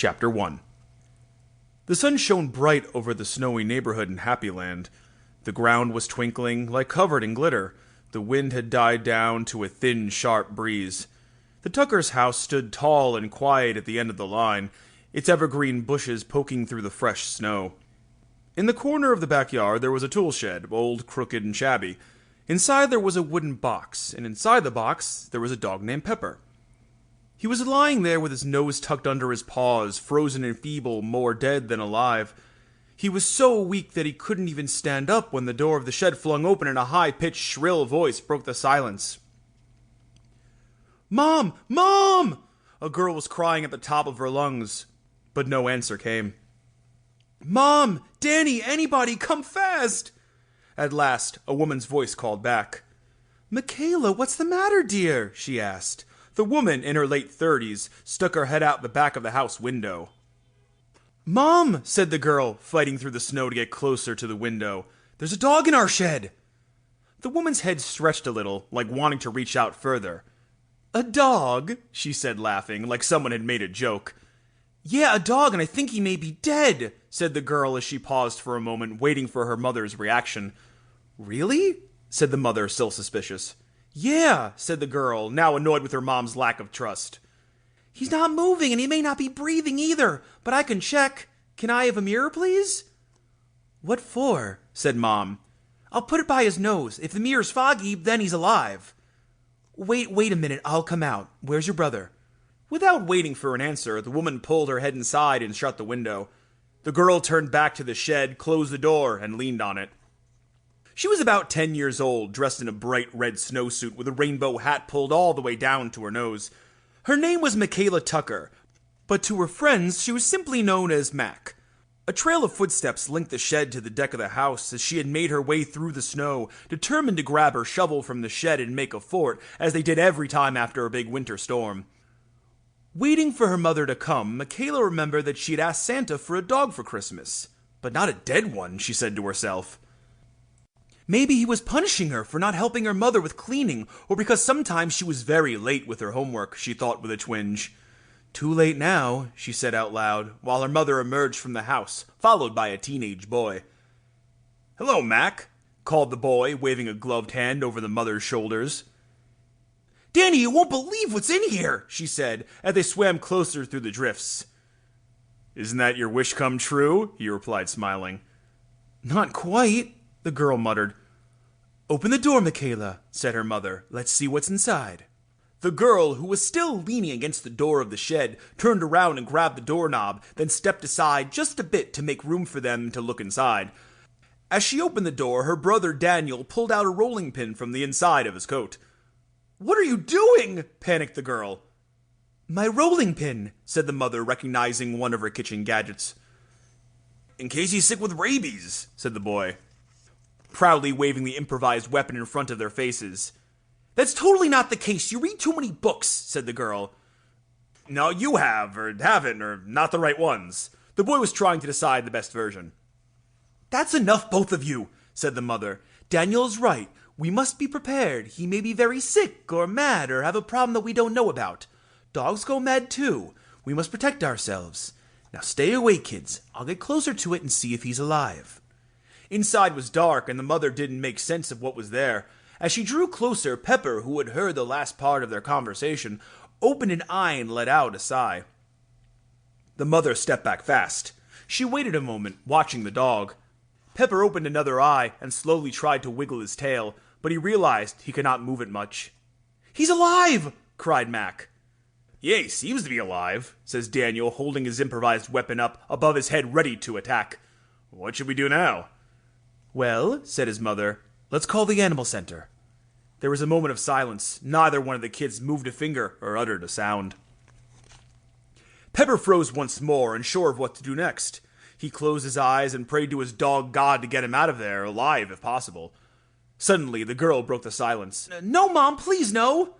Chapter 1. The sun shone bright over the snowy neighborhood in Happyland. The ground was twinkling, like covered in glitter. The wind had died down to a thin, sharp breeze. The Tuckers' house stood tall and quiet at the end of the line, its evergreen bushes poking through the fresh snow. In the corner of the backyard there was a tool shed, old, crooked, and shabby. Inside there was a wooden box, and inside the box there was a dog named Pepper. He was lying there with his nose tucked under his paws, frozen and feeble, more dead than alive. He was so weak that he couldn't even stand up when the door of the shed flung open and a high-pitched, shrill voice broke the silence. "Mom! Mom!" A girl was crying at the top of her lungs, but no answer came. "Mom! Danny! Anybody! Come fast!" At last, a woman's voice called back. "Michaela, what's the matter, dear?" she asked. The woman, in her late 30s, stuck her head out the back of the house window. "Mom," said the girl, fighting through the snow to get closer to the window. "There's a dog in our shed." The woman's head stretched a little, like wanting to reach out further. "A dog?" she said, laughing, like someone had made a joke. "Yeah, a dog, and I think he may be dead," said the girl as she paused for a moment, waiting for her mother's reaction. "Really?" said the mother, still suspicious. "Yeah," said the girl, now annoyed with her mom's lack of trust. "He's not moving, and he may not be breathing either, but I can check. Can I have a mirror, please?" "What for?" said Mom. "I'll put it by his nose. If the mirror's foggy, then he's alive." Wait a minute, I'll come out. Where's your brother?" Without waiting for an answer, the woman pulled her head inside and shut the window. The girl turned back to the shed, closed the door, and leaned on it. She was about 10 years old, dressed in a bright red snowsuit with a rainbow hat pulled all the way down to her nose. Her name was Michaela Tucker, but to her friends she was simply known as Mac. A trail of footsteps linked the shed to the deck of the house as she had made her way through the snow, determined to grab her shovel from the shed and make a fort, as they did every time after a big winter storm. Waiting for her mother to come, Michaela remembered that she had asked Santa for a dog for Christmas. But not a dead one, she said to herself. Maybe he was punishing her for not helping her mother with cleaning, or because sometimes she was very late with her homework, she thought with a twinge. "Too late now," she said out loud, while her mother emerged from the house, followed by a teenage boy. "Hello, Mac," called the boy, waving a gloved hand over the mother's shoulders. "Danny, you won't believe what's in here," she said, as they swam closer through the drifts. "Isn't that your wish come true?" he replied, smiling. "Not quite," the girl muttered. "Open the door, Michaela," said her mother. "Let's see what's inside." The girl, who was still leaning against the door of the shed, turned around and grabbed the doorknob, then stepped aside just a bit to make room for them to look inside. As she opened the door, her brother Daniel pulled out a rolling pin from the inside of his coat. "What are you doing?" panicked the girl. "My rolling pin," said the mother, recognizing one of her kitchen gadgets. "In case he's sick with rabies," said the boy, proudly waving the improvised weapon in front of their faces. "That's totally not the case. You read too many books," said the girl. "No, you have, or haven't, or not the right ones." The boy was trying to decide the best version. "That's enough, both of you," said the mother. "Daniel's right. We must be prepared. He may be very sick, or mad, or have a problem that we don't know about. Dogs go mad too. We must protect ourselves. Now stay away, kids. I'll get closer to it and see if he's alive." Inside was dark, and the mother didn't make sense of what was there. As she drew closer, Pepper, who had heard the last part of their conversation, opened an eye and let out a sigh. The mother stepped back fast. She waited a moment, watching the dog. Pepper opened another eye and slowly tried to wiggle his tail, but he realized he could not move it much. "He's alive!" cried Mac. "Yeah, he seems to be alive," says Daniel, holding his improvised weapon up above his head ready to attack. "What should we do now?" "Well," said his mother, "let's call the animal center." There was a moment of silence. Neither one of the kids moved a finger or uttered a sound. Pepper froze once more, unsure of what to do next. He closed his eyes and prayed to his dog god to get him out of there, alive if possible. Suddenly, the girl broke the silence. "No, Mom, please, no!"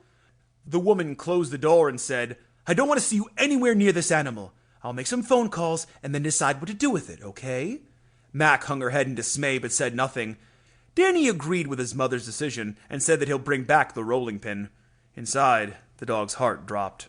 The woman closed the door and said, "I don't want to see you anywhere near this animal. I'll make some phone calls and then decide what to do with it, okay?" Mac hung her head in dismay but said nothing. Danny agreed with his mother's decision and said that he'll bring back the rolling pin. Inside, the dog's heart dropped.